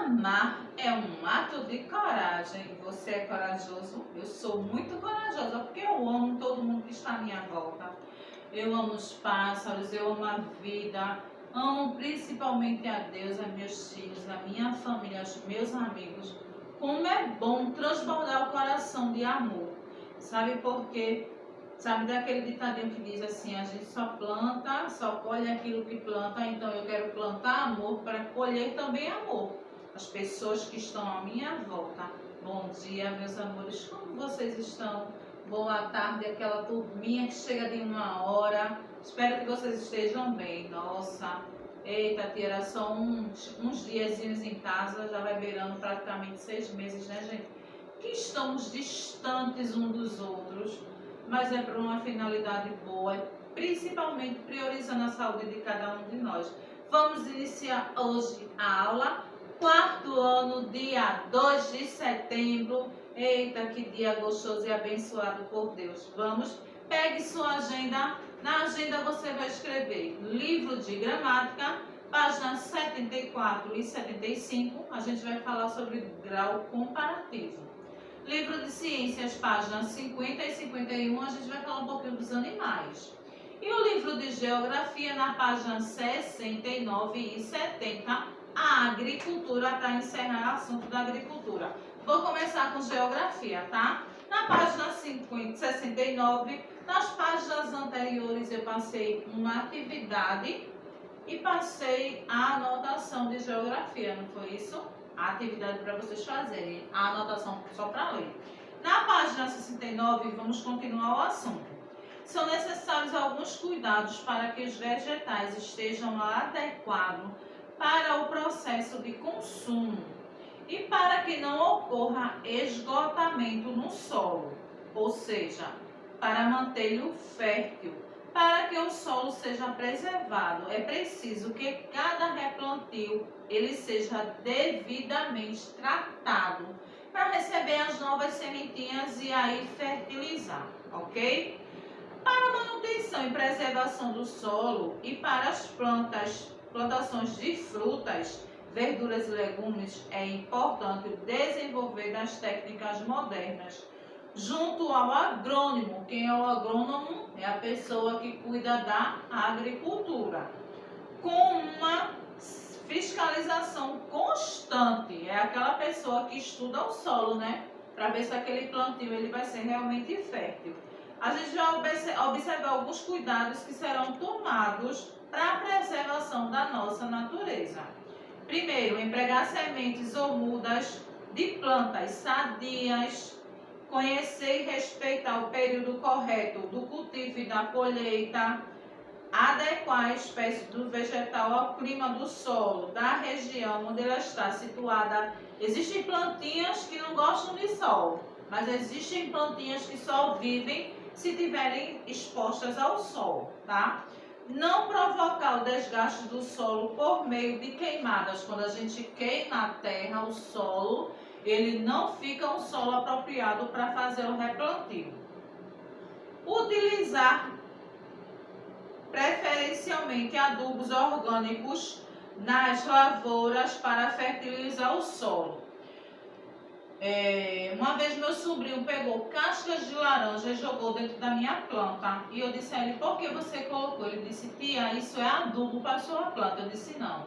Amar é um ato de coragem. Você é corajoso? Eu sou muito corajosa porque eu amo todo mundo que está à minha volta. Eu amo os pássaros, eu amo a vida, amo principalmente a Deus, a meus filhos, a minha família, os meus amigos. Como é bom transbordar o coração de amor. Sabe por quê? Sabe daquele ditadinho que diz assim, a gente só planta, só colhe aquilo que planta, então eu quero plantar amor para colher também amor. As pessoas que estão à minha volta. Bom dia, meus amores, como vocês estão? Boa tarde, aquela turminha que chega de 1 hora. Espero que vocês estejam bem. Nossa, eita, tia, era só uns diazinhos em casa, já vai beirando praticamente 6 meses, né, gente? Que estamos distantes uns dos outros, mas é para uma finalidade boa, principalmente priorizando a saúde de cada um de nós. Vamos iniciar hoje a aula, 4º ano, dia 2 de setembro. Eita, que dia gostoso e abençoado por Deus. Vamos, pegue sua agenda. Na agenda você vai escrever livro de gramática, páginas 74 e 75. A gente vai falar sobre grau comparativo. Livro de ciências, páginas 50 e 51, a gente vai falar um pouquinho dos animais. E o livro de geografia, na página 69 e 70, a agricultura, para encerrar o assunto da agricultura. Vou começar com geografia, tá? Na página 69, nas páginas anteriores eu passei uma atividade e passei a anotação de geografia, não foi isso? A atividade para vocês fazerem, a anotação só para ler. Na página 69, vamos continuar o assunto. São necessários alguns cuidados para que os vegetais estejam adequados para o processo de consumo e para que não ocorra esgotamento no solo, ou seja, para mantê-lo fértil. Para que o solo seja preservado, é preciso que cada replantio ele seja devidamente tratado para receber as novas sementinhas e aí fertilizar, ok? Para a manutenção e preservação do solo e para as plantações de frutas, verduras e legumes, é importante desenvolver as técnicas modernas junto ao agrônomo. Quem é o agrônomo? É a pessoa que cuida da agricultura, com uma fiscalização constante. É aquela pessoa que estuda o solo, né? Para ver se aquele plantio ele vai ser realmente fértil. A gente vai observar alguns cuidados que serão tomados para a preservação da nossa natureza. Primeiro, empregar sementes ou mudas de plantas sadias, conhecer e respeitar o período correto do cultivo e da colheita, adequar a espécie do vegetal ao clima do solo, da região onde ela está situada. Existem plantinhas que não gostam de sol, mas existem plantinhas que só vivem se tiverem expostas ao sol, tá? Não provocar o desgaste do solo por meio de queimadas. Quando a gente queima a terra, o solo, ele não fica um solo apropriado para fazer o replantio. Utilizar preferencialmente adubos orgânicos nas lavouras para fertilizar o solo. Uma vez meu sobrinho pegou cascas de laranja e jogou dentro da minha planta. E eu disse a ele, por que você colocou? Ele disse, tia, isso é adubo para a sua planta. Eu disse, não.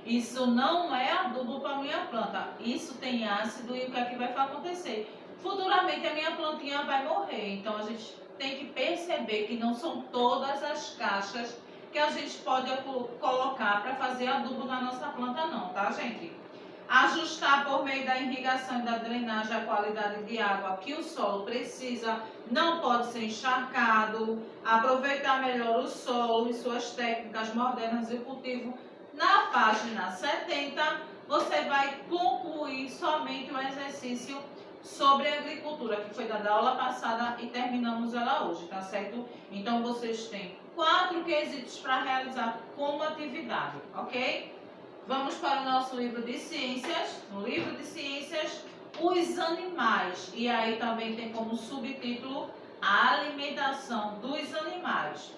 Isso não é adubo para a minha planta. Isso tem ácido e o que é que vai acontecer? Futuramente a minha plantinha vai morrer. Então a gente tem que perceber que não são todas as caixas que a gente pode colocar para fazer adubo na nossa planta não, tá, gente? Ajustar por meio da irrigação e da drenagem a qualidade de água que o solo precisa, não pode ser encharcado. Aproveitar melhor o solo e suas técnicas modernas de cultivo. Na página 70, você vai concluir somente o exercício sobre agricultura, que foi dada a aula passada e terminamos ela hoje, tá certo? Então, vocês têm 4 quesitos para realizar como atividade, ok? Vamos para o nosso livro de ciências. No livro de ciências, os animais. E aí também tem como subtítulo a alimentação dos animais.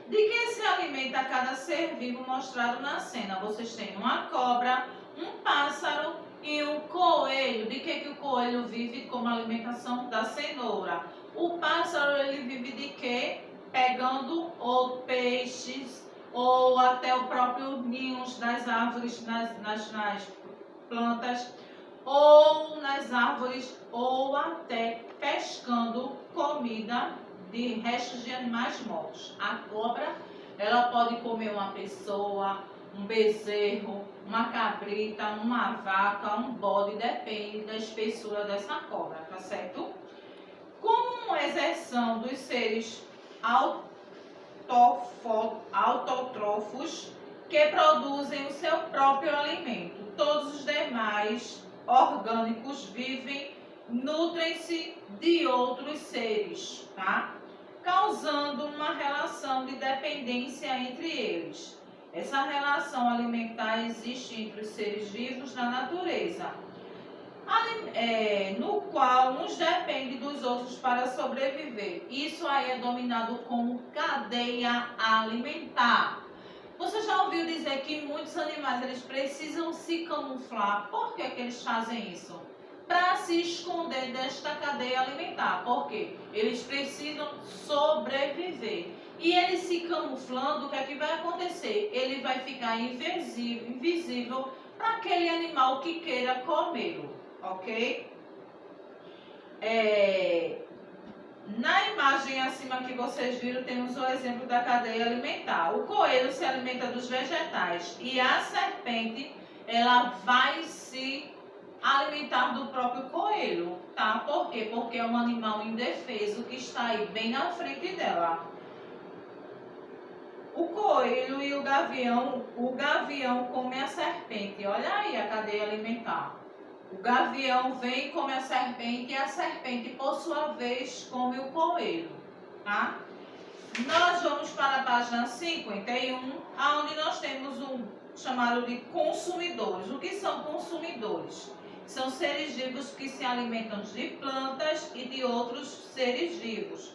De que se alimenta cada ser vivo mostrado na cena? Vocês têm uma cobra, Um pássaro e um coelho. De que o coelho vive como alimentação? Da cenoura. O pássaro, ele vive de quê? Pegando ou peixes ou até o próprio ninhos das árvores, nas plantas, ou nas árvores, ou até pescando comida de restos de animais mortos. A cobra, ela pode comer uma pessoa, um bezerro, uma cabrita, uma vaca, um bode, depende da espessura dessa cobra, tá certo? Como uma exceção dos seres autótrofos que produzem o seu próprio alimento, todos os demais orgânicos vivem, nutrem-se de outros seres, tá? Causando uma relação de dependência entre eles. Essa relação alimentar existe entre os seres vivos na natureza, no qual uns dependem dos outros para sobreviver. Isso aí é dominado como cadeia alimentar. Você já ouviu dizer que muitos animais eles precisam se camuflar? Por que eles fazem isso? Para se esconder desta cadeia alimentar. Por quê? Eles precisam sobreviver. E ele se camuflando, o que é que vai acontecer? Ele vai ficar invisível para aquele animal que queira comê-lo, ok? Na imagem acima que vocês viram, temos o exemplo da cadeia alimentar. O coelho se alimenta dos vegetais e a serpente, ela vai se alimentar do próprio coelho, tá? Por quê? Porque é um animal indefeso que está aí bem na frente dela. O coelho e o gavião come a serpente. Olha aí a cadeia alimentar. O gavião vem e come a serpente e a serpente, por sua vez, come o coelho, tá? Nós vamos para a página 51, onde nós temos um chamado de consumidores. O que são consumidores? São seres vivos que se alimentam de plantas e de outros seres vivos,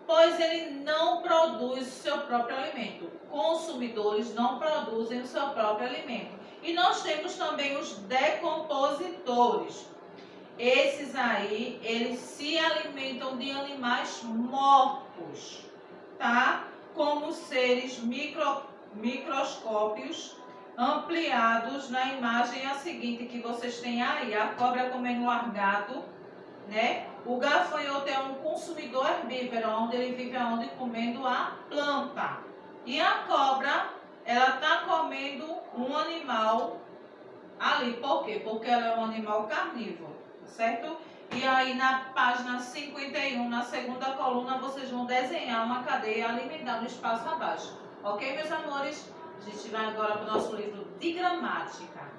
pois ele não produz o seu próprio alimento. Consumidores não produzem o seu próprio alimento. E nós temos também os decompositores. Esses aí, eles se alimentam de animais mortos, tá? Como seres microscópios ampliados na imagem a seguinte que vocês têm aí. A cobra comendo largato, né? O gafanhoto é um consumidor herbívoro, onde ele vive aonde? Comendo a planta. E a cobra, ela está comendo um animal ali. Por quê? Porque ela é um animal carnívoro, certo? E aí na página 51, na segunda coluna, vocês vão desenhar uma cadeia alimentar no espaço abaixo. Ok, meus amores? A gente vai agora para o nosso livro de gramática.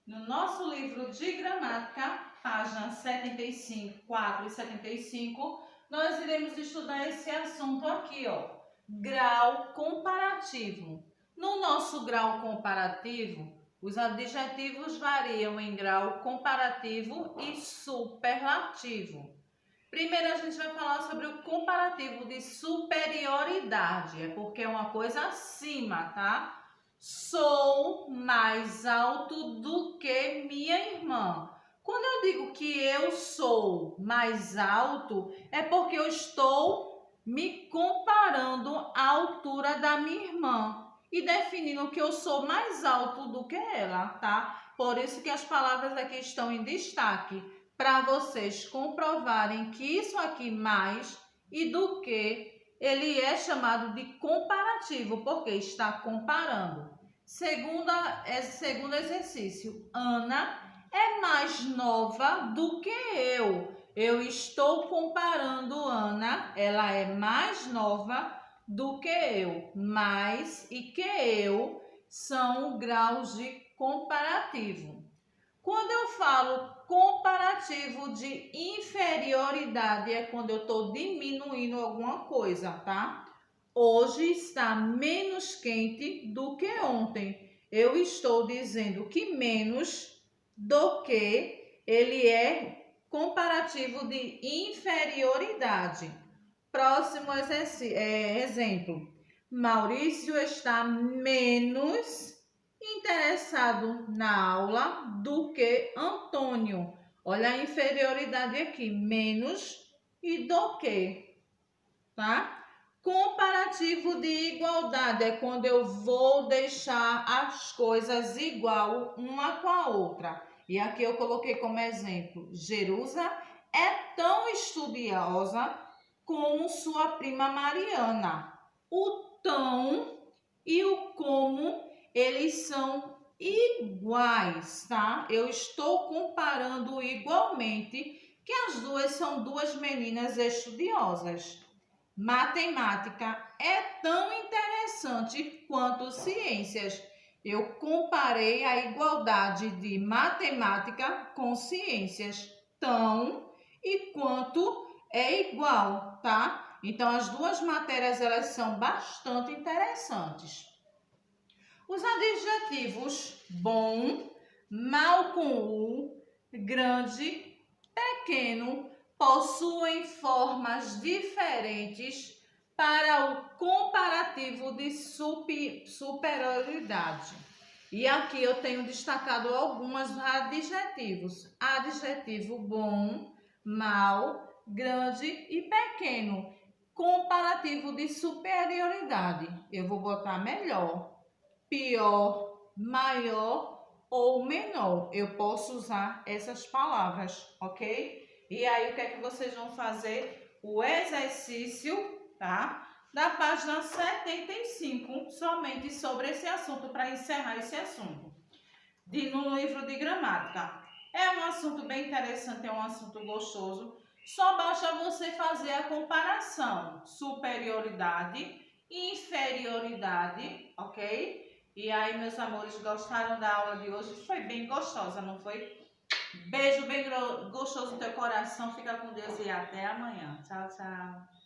No nosso livro de gramática, páginas 75, 4 e 75, nós iremos estudar esse assunto aqui, ó. Grau comparativo. No nosso grau comparativo, os adjetivos variam em grau comparativo e superlativo. Primeiro a gente vai falar sobre o comparativo de superioridade, é porque é uma coisa acima, tá? Sou mais alto do que minha irmã. Quando eu digo que eu sou mais alto, é porque eu estou me comparando à altura da minha irmã e definindo que eu sou mais alto do que ela, tá? Por isso que as palavras aqui estão em destaque, para vocês comprovarem que isso aqui mais e do que ele é chamado de comparativo, porque está comparando. Segundo exercício, Ana é mais nova do que eu. Eu estou comparando Ana, ela é mais nova do que eu. Mais e que eu são graus de comparativo. Quando eu falo comparativo de inferioridade, é quando eu estou diminuindo alguma coisa, tá? Hoje está menos quente do que ontem. Eu estou dizendo que menos do que ele é comparativo de inferioridade. Próximo exemplo. Maurício está menos interessado na aula do que Antônio. Olha a inferioridade aqui, menos e do que, tá? Comparativo de igualdade é quando eu vou deixar as coisas igual uma com a outra. E aqui eu coloquei como exemplo, Jerusa é tão estudiosa como sua prima Mariana. O tão e o como, eles são iguais, tá? Eu estou comparando igualmente que as duas são duas meninas estudiosas. Matemática é tão interessante quanto ciências. Eu comparei a igualdade de matemática com ciências. Tão e quanto é igual, tá? Então, as duas matérias, elas são bastante interessantes. Os adjetivos bom, mal com u, grande, pequeno, possuem formas diferentes para o comparativo de superioridade. E aqui eu tenho destacado alguns adjetivos. Adjetivo bom, mal, grande e pequeno. Comparativo de superioridade. Eu vou botar melhor, pior, maior ou menor. Eu posso usar essas palavras, ok? E aí, o que é que vocês vão fazer? O exercício, tá? Da página 75, somente sobre esse assunto, para encerrar esse assunto. No livro de gramática. É um assunto bem interessante, é um assunto gostoso. Só basta você fazer a comparação. Superioridade, inferioridade, ok? E aí, meus amores, gostaram da aula de hoje? Foi bem gostosa, não foi? Beijo bem gostoso no teu coração. Fica com Deus e até amanhã. Tchau, tchau.